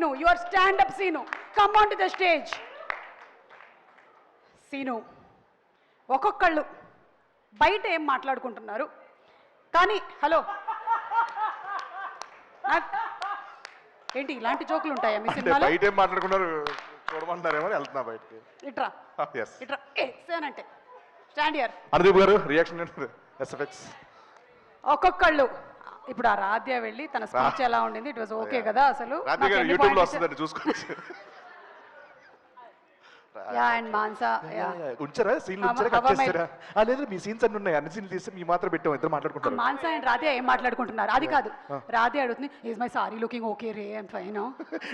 Seenu. Your stand-up Seenu. Come on to the stage. Seenu. ఒక్కొక్కళ్ళు బయట ఏం మాట్లాడుకుంటున్నారు కానీ హలో ఏంటి ఇలాంటి జోకులు ఉంటాయా మీ సినిమాలో? బయట ఏం మాట్లాడుకున్నారు చూడమంటారేమో వెళ్తున్నా బయటకి. ఇట్రా ఇట్రా అంటే స్టాండ్ హియర్. అనుదీప్ గారు రియాక్షన్ ఎస్ఎఫ్ఎక్స్. ఒక్కొక్కళ్ళు ఇప్పుడు ఆ రాధ్య వెళ్ళి తన స్పీచ్ ఎలా ఉండింది, ఇట్ వాజ్ ఓకే కదా? అసలు యూట్యూబ్ లో వస్తుందండి చూసుకోవచ్చు. అండ్ మాన్సా ఉంచారా సీన్లు ఉంచారా కట్ చేస్తారా? లేదు మీ సీన్స్ అన్ని ఉన్నాయి, అన్ని సీన్లు తీస్తే మీ మాత్రం పెట్టాం, ఇద్దరు మాట్లాడుకుంటారు. మాన్సా అండ్ రాధ్య ఏం మాట్లాడుకుంటున్నారు అది కాదు. రాధ్య అడుగుతుంది is my sorry looking okay ray and fine.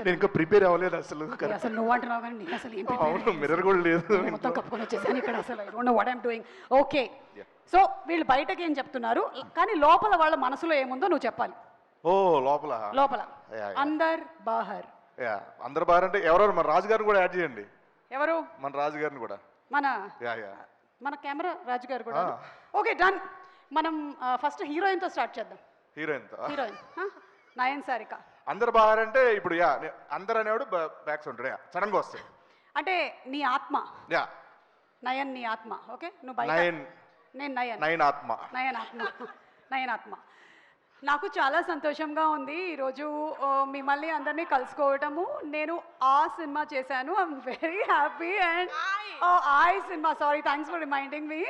నేను ఇంకా ప్రిపేర్ అవ్వలేదు అసలు. అసలు నువ్వు అంటున్నావు కానీ నేను అసలు ఏం అవును మిర్రర్ కూడా లేదు, మొత్తం కప్పుకొని వచ్చేసాను ఇక్కడ. అసలు I don't know what I'm doing. Okay so వీళ్ళు బయటకి ఏం చెప్తున్నారు కానీ లోపల వాళ్ళ మనసులో ఏముందో నువ్వు చెప్పాలి. ఓ లోపల లోపల అందర్ బాహర్. అందరు బాహర్ అంటే ఎవరెవరు? మన రాజు గారిని కూడా యాడ్ చేయండి. ఎవరు? మన రాజు గారిని కూడా. మన కెమెరా రాజు గారు కూడా. Okay done. మనం ఫస్ట్ హీరోయిన్ తో స్టార్ట్ చేద్దాం. హీరోయిన్ నయన్ సారిక. అందరు బాహర్ అంటే ఇప్పుడు అందరు అనేవాడు బ్యాక్స్ ఉంటాడు సడన్ గా వస్తాయి అంటే నీ ఆత్మ. నయన్ నీ ఆత్మ. ఓకే నువ్వు బయట. నేను నయన్ ఆత్మ. నయన్ ఆత్మ. నాకు చాలా సంతోషంగా ఉంది ఈరోజు మిమ్మల్ని అందరినీ కలుసుకోవటము. నేను ఆ సినిమా చేశాను, I'm very happy. And cinema sorry thanks for reminding me.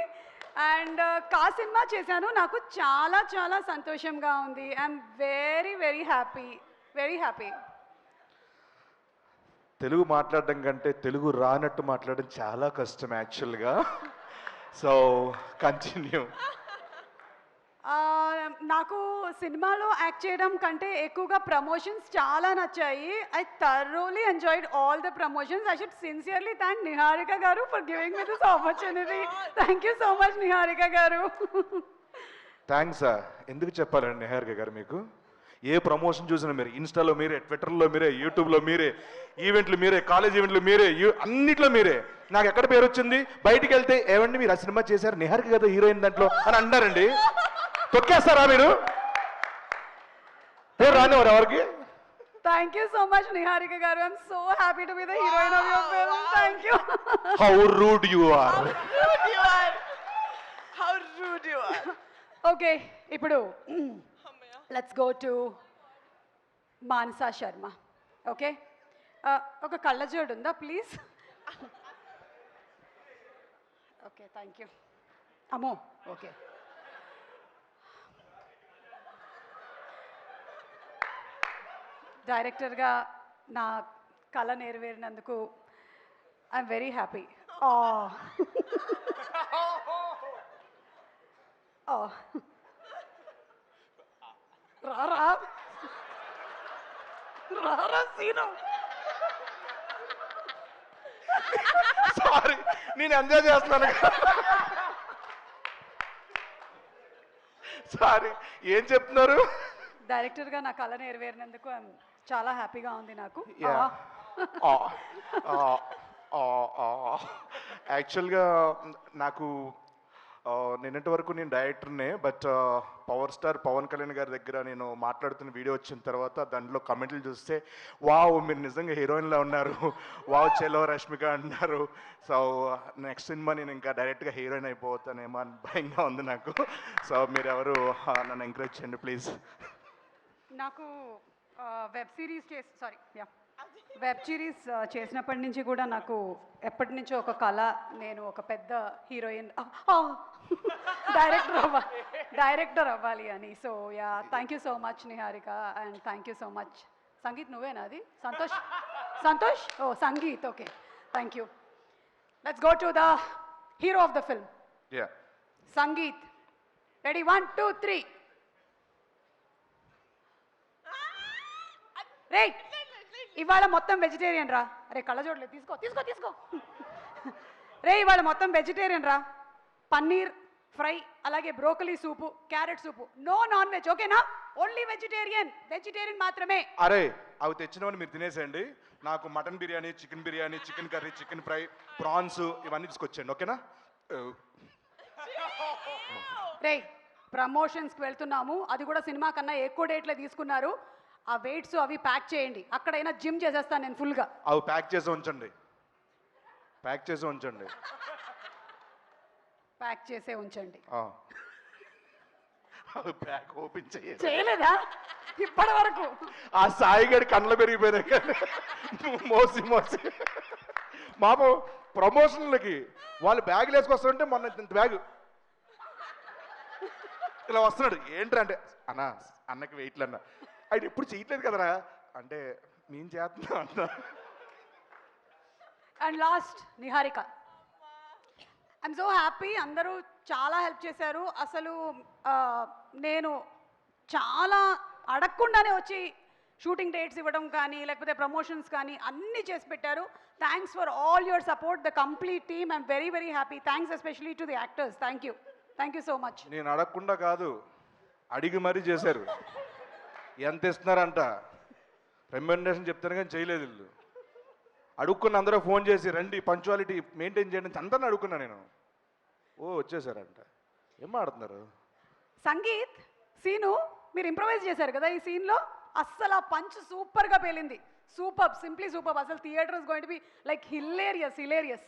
And కా సినిమా చేశాను, నాకు చాలా చాలా సంతోషంగా ఉంది. I'm very very happy, very happy. Telugu మాట్లాడడం కంటే తెలుగు రానట్టు మాట్లాడడం చాలా కష్టం యాక్చువల్గా. So continue. నాకు సినిమాలో యాక్ట్ చేయడం కంటే ఎక్కువగా ప్రమోషన్స్ చాలా నచ్చాయి. I thoroughly enjoyed all the promotions. I should sincerely thank Niharika garu for giving me this opportunity. Thank you so much Niharika గారు. థ్యాంక్స్. ఎందుకు చెప్పాలండి నిహారిక గారు, మీకు ఏ ప్రమోషన్ చూసినా మీరు ఇన్స్టాలో మీరే, ట్విట్టర్లో మీరే, యూట్యూబ్లో మీరే, ఈవెంట్లు మీరే, కాలేజ్ ఈవెంట్లు మీరే, అన్నిట్లో మీరే. నాకు ఎక్కడ పేరు వచ్చింది, బయటికి వెళ్తే ఏమండి మీరు ఆ సినిమా చేశారు, నిహారిక కదా హీరోయిన్ దాంట్లో అని అన్నారండి. తొక్కేస్తారా మీరు? పేరు రానివారు ఎవరికి? Thank you so much Niharika garu. I'm so happy to be the heroine of your film. Thank you. How rude you are. How rude you are. Okay, ipudu let's go to Mansa Sharma. Okay? Oka kallajodu unda please. Okay, thank you. Amo, okay. డైరెక్టర్గా నా కళ నెరవేరినందుకు I'm very happy. రారా scene. Sorry నేను enjoy చేస్తున్నాను. Sorry ఏం చెప్తున్నారు? డైరెక్టర్గా నా కళ నెరవేరినందుకు చాలా హ్యాపీగా ఉంది నాకు. యాక్చువల్గా నాకు నిన్నటి వరకు నేను డైరెక్టర్నే, but power star Pawan Kalyan గారి దగ్గర నేను మాట్లాడుతున్న వీడియో వచ్చిన తర్వాత దాంట్లో కమెంట్లు చూస్తే వావ్ మీరు నిజంగా హీరోయిన్లా ఉన్నారు, వావ్ చెలో రష్మిక అన్నారు. సో నెక్స్ట్ సినిమా నేను ఇంకా డైరెక్ట్గా హీరోయిన్ అయిపోతానేమో అని భయంగా ఉంది నాకు. సో మీరు ఎవరు నన్ను ఎంకరేజ్ చేయండి ప్లీజ్. నాకు వెబ్ సిరీస్ చేసినప్పటి నుంచి కూడా నాకు ఎప్పటి నుంచో ఒక కళ, నేను ఒక పెద్ద హీరోయిన్ డైరెక్టర్ అవ్వాలి అని. So yeah thank you so much Niharika and thank you so much. Sangeet నువ్వేనా అది? Santosh oh Sangeet. Okay thank you. Let's go to the hero of the film. Sangeet. Ready 1 2 3. రే ఇవాళ మొత్తం వెజిటేరియన్ రా. అరే కళ్ళజోడలేదు, తీసుకో. రే ఇవాళ మొత్తం వెజిటేరియన్ రా. పన్నీర్ ఫ్రై, అలాగే బ్రోకలీ సూపు, క్యారెట్ సూపు, నో నాన్ వెజ్. ఓకేనా? ఓన్లీ వెజిటేరియన్ మాత్రమే. అరే అవి తెచ్చినవని మీరు తినేసేయండి. నాకు mutton biryani, chicken biryani, chicken curry, chicken fry, prawns ఇవన్నీ తీసుకొచ్చేయండి. ఓకేనా? రే ప్రమోషన్స్కి వెళ్తున్నాము, అది కూడా సినిమా కన్నా ఎక్కువ డేట్లే తీసుకున్నారు. ఆ వెయిట్స్ అవి ప్యాక్ చేయండి, అక్కడైనా జిమ్ చేసేస్తాను నేను ఫుల్గా. అవి ప్యాక్ చేసి ఉంచండి, ప్యాక్ చేసి ఉంచండి. ప్యాక్ చేసే ఉంచండి. అవి ప్యాక్ ఓపెన్ చేయలేదా ఇప్పటి వరకు? ఆ సాయిగడి కళ్ళ పెరిగిపోయినాయి కానీ మోసి మోసి మాపు ప్రమోషన్లకి వాళ్ళు బ్యాగులు వేసుకొస్తుంటే మొన్న ఇంత బ్యాగ్ ఇలా వస్తున్నాడు. ఏంట్రా అంటే అన్నకి వెయిట్లు అన్న, ఆయన ఎప్పుడు చేయట్లేదు కదరా అంటే మేము చేస్తున్నాం అన్న. And last Niharika. I'm so happy, అందరూ చాలా హెల్ప్ చేశారు. అసలు నేను చాలా అడగకుండానే వచ్చి షూటింగ్ డేట్స్ ఇవ్వడం కానీ లేకపోతే ప్రమోషన్స్ కానీ అన్నీ చేసి పెట్టారు. Thanks for all your support, the complete team. I'm very very happy. Thanks especially to the actors. Thank you so much. నేను అడగకుండా కాదు, అడిగి మరీ చేశారు. ఎంత ఇస్తున్నారంట రెమ్యునరేషన్ చెప్తాను కానీ చేయలేదు వీళ్ళు. అడుక్కున్న అందరూ ఫోన్ చేసి రండి పంక్చువాలిటీ మెయింటైన్ చేయండి అందరిని అడుక్కున్నా నేను. వచ్చేసారంట. ఏం ఆడుతున్నారు? సంగీత్, సీను మీరు ఇంప్రవైజ్ చేశారు కదా ఈ సీన్లో, అస్సలు ఆ పంచ్ సూపర్గా పేలింది. Super, simply super. అసలు theatre is going to be like hilarious.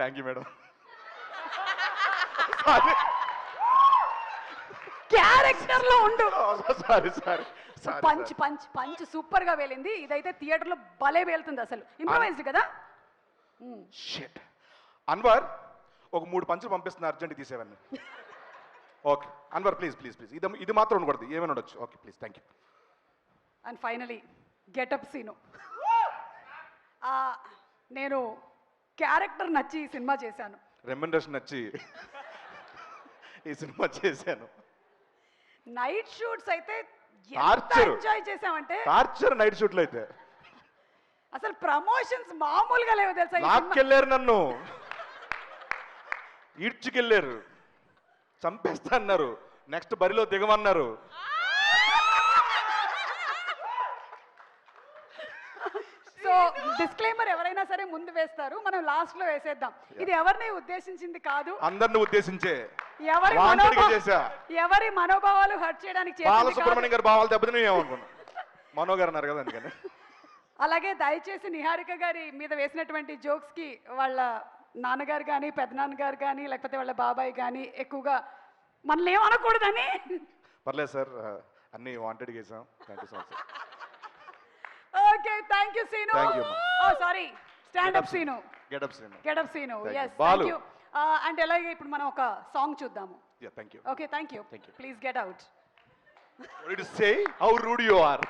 Thank you madam. Character లో ఉండు. సారీ పంచ్ సూపర్ గా వేలింది. ఇదైతే థియేటర్ లో భలే వేలుతుంది. అసలు ఇంప్రవైజ్డ్ కదా. షిట్. అన్వర్ ఒక 3 పంచులు పంపిస్తున్నా, అర్జెంట్ తీసేవన్నీ. ఓకే అన్వర్ ప్లీజ్ ఇది మాత్రం ఉండకూడదు, ఏమైనా ఉండొచ్చు. Okay please, thank you. And finally getup Seenu. నేను క్యారెక్టర్ నచ్చి ఈ సినిమా చేశాను, రెమ్యునరేషన్ నచ్చి ఈ సినిమా చేశాను. నైట్ షూట్స్ అయితే టార్చర్ ఎంజాయ్ చేసామంటే టార్చర్. నైట్ షూట్లు అయితే అసలు ప్రమోషన్స్ మామూలుగా లేవు తెలుసా. లాక్కెళ్ళారు, నన్ను ఈడ్చుకెళ్ళారు, చంపేస్తా అన్నారు, నెక్స్ట్ బరిలో దిగమన్నారు. సో డిస్క్లైమర్ ఎవరైనా సరే ముందు వేస్తారు, మనం లాస్ట్ లో వేసేద్దాం. ఇది ఎవరిని ఉద్దేశించింది కాదు, అందరిని ఉద్దేశించే ఎవరి మనోభావాలు హర్ట్ చేయడానికి. బాలసుబ్రహ్మణ్యం గారి భావాలు దెబ్బతిని ఏమనుకున్నా, మనో గారు అన్నారు కదా అందుకని. అలాగే దయచేసి నిహారిక గారి మీద వేసినటువంటి జోక్స్ కి వాళ్ళ నాన్నగారు కానీ పెద్దనాన్నగారు కానీ లేకపోతే వాళ్ళ బాబాయ్ కానీ ఎక్కువగా మనల్ని ఏమనకూడదని. పర్లేదు సార్, అన్ని వాంటెడ్ చేసాం. Thank you so much. Okay thank you Seenu. Sorry standup Seenu, getup Seenu. yes thank you. And అలాగే ఇప్పుడు మనం ఒక సాంగ్ చూద్దాము. Thank you. Okay thank you. Please get out. What did you say? How rude you are.